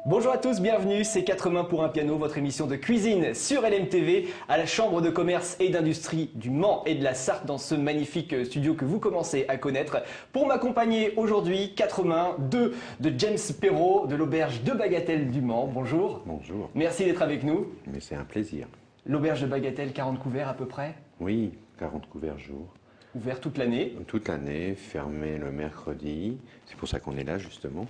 Bonjour à tous, bienvenue, c'est 4 mains pour un piano, votre émission de cuisine sur LMTV à la Chambre de commerce et d'industrie du Mans et de la Sarthe dans ce magnifique studio que vous commencez à connaître. Pour m'accompagner aujourd'hui, 4 mains, 2 de James Perrault de l'auberge de Bagatelle du Mans. Bonjour. Bonjour. Merci d'être avec nous. Mais c'est un plaisir. L'auberge de Bagatelle, 40 couverts à peu près? Oui, 40 couverts jour. Ouvert toute l'année? Toute l'année, fermé le mercredi, c'est pour ça qu'on est là justement,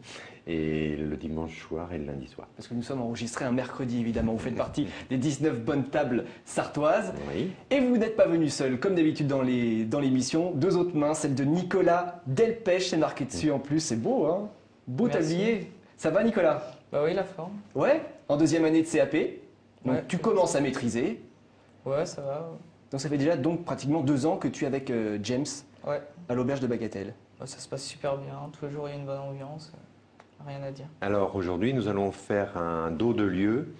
et le dimanche soir et le lundi soir. Parce que nous sommes enregistrés un mercredi évidemment, vous faites partie des 19 bonnes tables sartoises. Oui. Et vous n'êtes pas venu seul, comme d'habitude dans l'émission. Deux autres mains, celle de Nicolas Delpech, c'est marqué dessus en plus, c'est beau hein? Beau tablier. Ça va Nicolas? Bah oui, la forme. Ouais, en deuxième année de CAP, donc Ouais. tu commences à maîtriser. Ouais, ça va. Donc ça fait déjà donc pratiquement 2 ans que tu es avec James Ouais, à l'auberge de Bagatelle. bah, ça se passe super bien. Tous les jours, il y a une bonne ambiance. Rien à dire. Alors aujourd'hui, nous allons faire un dos de lieu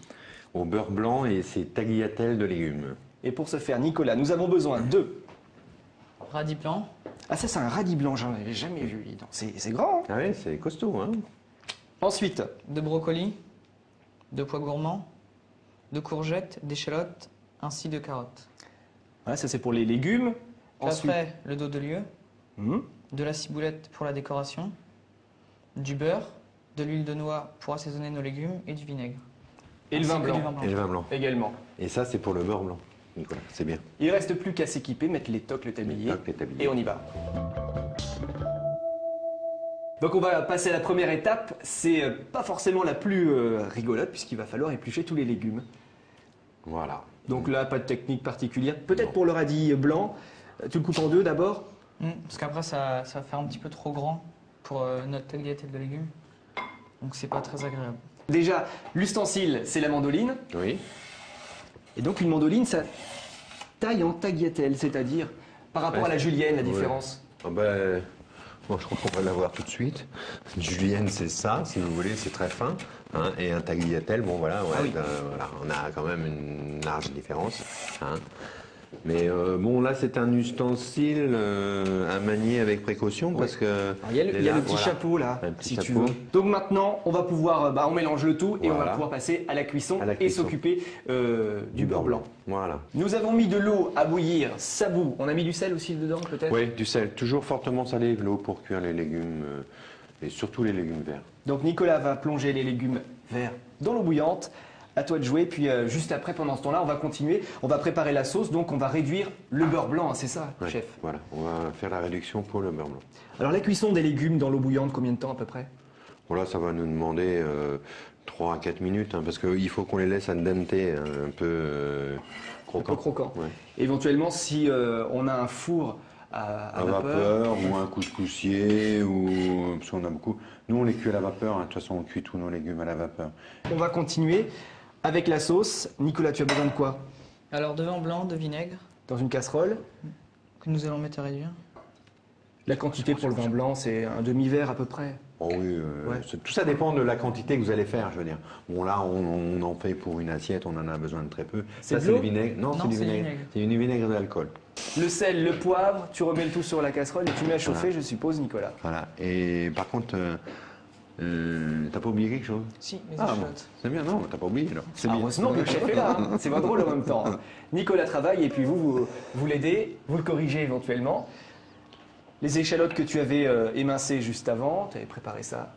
au beurre blanc et ses tagliatelles de légumes. Et pour ce faire, Nicolas, nous avons besoin de... Radis blanc, Ah ça c'est un radis blanc, j'en avais jamais vu, dis donc. C'est grand. Ah oui, c'est costaud, hein? Ensuite, de brocolis, de pois gourmands, de courgettes, d'échalotes, ainsi de carottes. voilà, ça c'est pour les légumes. Puis Ensuite, après, le dos de lieu, de la ciboulette pour la décoration, du beurre, de l'huile de noix pour assaisonner nos légumes et du vinaigre. et le Ainsi vin que blanc du vin blanc. Et le vin blanc. également. Et ça, c'est pour le beurre blanc, Nicolas, c'est bien. Il ne reste plus qu'à s'équiper, mettre les tocs, le tablier, Toc, les tabliers. et on y va. Donc on va passer à la première étape, c'est pas forcément la plus rigolote puisqu'il va falloir éplucher tous les légumes. Voilà. Donc là, pas de technique particulière. Peut-être pour le radis blanc, tu le coupes en deux d'abord. Parce qu'après, ça va faire un petit peu trop grand pour notre tagliatelle de légumes. Donc c'est pas très agréable. Déjà, l'ustensile, c'est la mandoline. Oui. Et donc une mandoline, ça taille en tagliatelle, c'est-à-dire par rapport Ouais. à la julienne, la Ouais. différence. Ah ben, bon, je crois qu'on va l'avoir tout de suite. Julienne, c'est ça, si vous voulez, c'est très fin. Hein, et un tagliatelle, bon voilà, ouais, Ah oui. voilà, on a quand même une large différence. Hein. Mais bon, là, c'est un ustensile à manier avec précaution parce que. Alors, il y a le petit voilà. chapeau là, Un petit si tu chapeau. veux. Donc maintenant, on va pouvoir, on mélange le tout et on va Voilà. pouvoir passer à la cuisson, À la et cuisson. s'occuper du beurre blanc. Voilà. Nous avons mis de l'eau à bouillir, ça bout. On a mis du sel aussi dedans peut-être? Oui, du sel, toujours fortement salé, l'eau pour cuire les légumes et surtout les légumes verts. Donc Nicolas va plonger les légumes verts dans l'eau bouillante. À toi de jouer, puis juste après, pendant ce temps-là, on va continuer. On va préparer la sauce, donc on va réduire le beurre blanc, hein, c'est ça, Ouais, chef? Voilà, on va faire la réduction pour le beurre blanc. Alors la cuisson des légumes dans l'eau bouillante, combien de temps à peu près? Bon là, ça va nous demander 3 à 4 minutes, hein, parce qu'il faut qu'on les laisse al dente, un peu croquants. Un peu croquant. Ouais. Éventuellement, si on a un four à À vapeur ou un couscoussier, ou parce qu'on a beaucoup. Nous, on les cuit à la vapeur. Hein. De toute façon, on cuit tous nos légumes à la vapeur. on va continuer avec la sauce. Nicolas, tu as besoin de quoi? Alors de vin blanc, de vinaigre, Dans une casserole. que nous allons mettre à réduire. La quantité pour le vin blanc, c'est un demi-verre à peu près. Oh oui, Ouais. tout ça dépend de la quantité que vous allez faire, je veux dire. Bon là, on en fait pour une assiette, on en a besoin de très peu. C'est Ça, de c'est l'eau du vinaigre. Non, Non, c'est du c'est du vinaigre. vinaigre. C'est du vinaigre et de l'alcool. Le sel, le poivre, tu remets le tout sur la casserole et tu mets à chauffer, je suppose, Nicolas. Voilà. Et par contre, t'as pas oublié quelque chose? Si, les Ah bon, échalotes. c'est bien, non, t'as pas oublié alors. C'est Ah, bien. heureusement que le chef est là, hein. C'est pas drôle en même temps. Nicolas travaille et puis vous l'aidez, vous le corrigez éventuellement. Les échalotes que tu avais émincées juste avant, tu avais préparé ça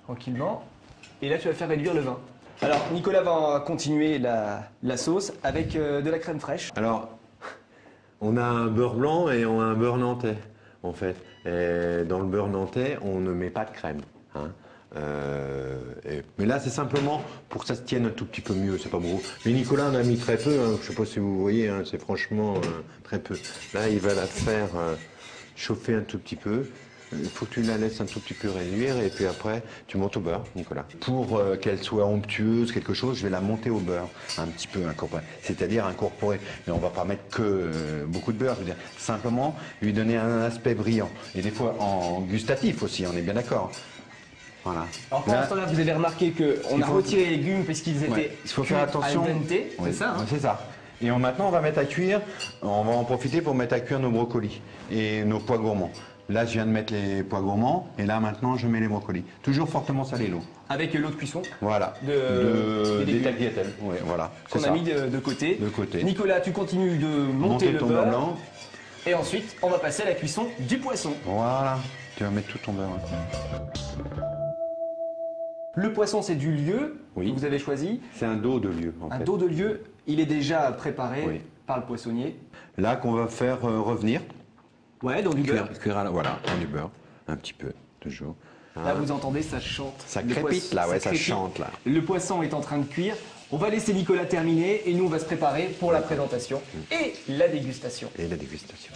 tranquillement. Et là, tu vas faire réduire le vin. Alors, Nicolas va continuer la sauce avec de la crème fraîche. Alors, on a un beurre blanc et on a un beurre nantais, en fait. Et dans le beurre nantais, on ne met pas de crème. Hein. Mais là, c'est simplement pour que ça se tienne un tout petit peu mieux, c'est pas beau. Mais Nicolas en a mis très peu, hein. Je sais pas si vous voyez, hein, c'est franchement très peu. Là, il va la faire chauffer un tout petit peu. Il faut que tu la laisses un tout petit peu réduire et puis après tu montes au beurre, Nicolas. Pour qu'elle soit onctueuse, quelque chose, je vais la monter au beurre, un petit peu incorporé, c'est-à-dire incorporer. Mais on va pas mettre que beaucoup de beurre, je veux dire, simplement lui donner un aspect brillant. Et des fois en gustatif aussi, on est bien d'accord. Voilà. Alors pendant Là- ce temps-là, vous avez remarqué qu'on a faut- retiré les légumes parce qu'ils étaient Ouais, il faut faire cuits attention. al dente, c'est Oui, ça hein? c'est ça. Et maintenant, on va mettre à cuire, on va en profiter pour mettre à cuire nos brocolis et nos pois gourmands. Là, je viens de mettre les pois gourmands et là, maintenant, je mets les brocolis. Toujours fortement salé l'eau. Avec l'eau de cuisson Voilà. des tagliatelles. Oui, voilà. C'est qu'on a ça. mis de côté. De côté. Nicolas, tu continues de monter le ton beurre. beurre blanc. Et ensuite, on va passer à la cuisson du poisson. Voilà. Tu vas mettre tout ton beurre. Hein. Le poisson, c'est du lieu Oui. que vous avez choisi. C'est un dos de lieu, en Un fait. dos de lieu, il est déjà préparé Oui. par le poissonnier. Là, qu'on va faire revenir. Ouais, dans du beurre. Voilà, dans du beurre. Un petit peu, toujours. Là, vous entendez, ça chante. Ça Le crépite, poisson- là, ouais, ça crépite. chante, là. Le poisson est en train de cuire. On va laisser Nicolas terminer et nous, on va se préparer pour la présentation et la dégustation. Et la dégustation.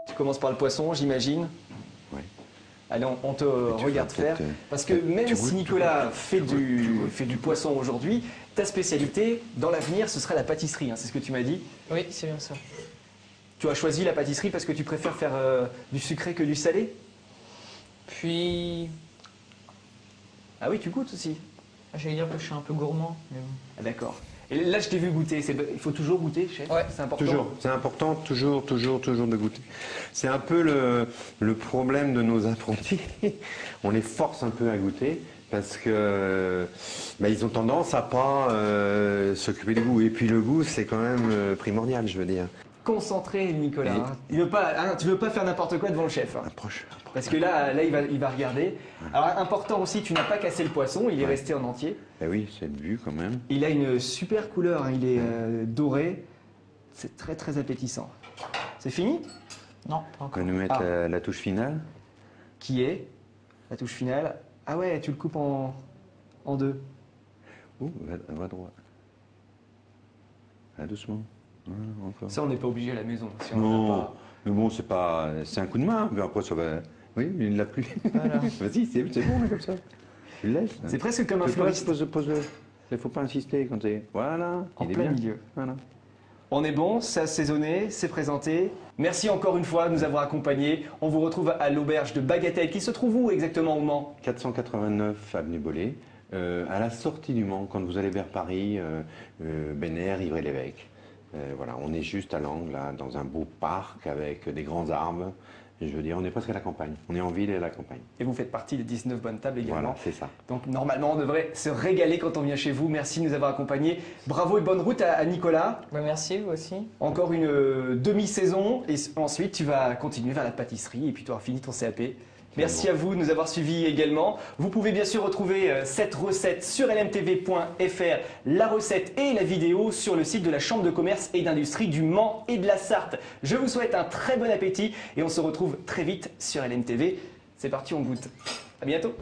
Tu commences par le poisson, j'imagine. Oui. Allez, on te tu regarde vas faire. peut-être, Parce que tu même goûtes, si tu Nicolas fait du poisson aujourd'hui, ta spécialité, dans l'avenir, ce sera la pâtisserie. Hein, c'est ce que tu m'as dit. Oui, c'est bien ça. Tu as choisi la pâtisserie parce que tu préfères faire du sucré que du salé? Puis, Ah oui, tu goûtes aussi. j'allais dire que je suis un peu gourmand. Mais bon. Ah, d'accord. Et là, je t'ai vu goûter. Il faut toujours goûter, chef. Ouais. C'est important. Toujours, c'est important, toujours de goûter. C'est un peu le problème de nos apprentis. On les force un peu à goûter parce que ils ont tendance à pas s'occuper du goût. Et puis le goût, c'est quand même primordial, je veux dire. Concentré, Nicolas. Et- Hein. Tu veux pas faire n'importe quoi devant le chef. Hein. Approche. Parce que là il va regarder. Alors, important aussi, tu n'as pas cassé le poisson, il est resté en entier. Eh oui, c'est le but quand même. Il a une super couleur, hein, il est doré. C'est très très appétissant. C'est fini? Non, pas On encore. va nous mettre Ah. la touche finale. Qui est la touche finale? Ah ouais, tu le coupes en deux. Ouh, va droit. Ah, doucement. Encore. Ça, on n'est pas obligé à la maison. Si on en a Non, pas. mais bon, c'est un coup de main. Mais après, ça va. Oui, mais il l'a plus. Voilà. Vas-y, c'est bon, là, comme ça. Tu le laisses. C'est presque comme un fleuriste. Pose-le. Il faut pas insister quand t'es. Voilà. En il est plein bien. milieu. Voilà. On est bon, c'est assaisonné, c'est présenté. Merci encore une fois de nous avoir accompagnés. On vous retrouve à l'auberge de Bagatelle qui se trouve où exactement au Mans? 489 avenue Bollé. À la sortie du Mans, quand vous allez vers Paris, Bénère, Ivry-l'Évêque. Voilà, on est juste à l'angle, là, dans un beau parc avec des grands arbres. Je veux dire, on est presque à la campagne. On est en ville et à la campagne. Et vous faites partie des 19 bonnes tables également. Voilà, c'est ça. Donc normalement, on devrait se régaler quand on vient chez vous. Merci de nous avoir accompagnés. Bravo et bonne route à Nicolas. Bah, merci, vous aussi. Encore une demi-saison et ensuite tu vas continuer vers la pâtisserie et puis tu auras fini ton CAP. Merci à vous de nous avoir suivis également. Vous pouvez bien sûr retrouver cette recette sur lmtv.fr, la recette et la vidéo sur le site de la Chambre de commerce et d'industrie du Mans et de la Sarthe. Je vous souhaite un très bon appétit et on se retrouve très vite sur LMTV. C'est parti, on goûte. À bientôt.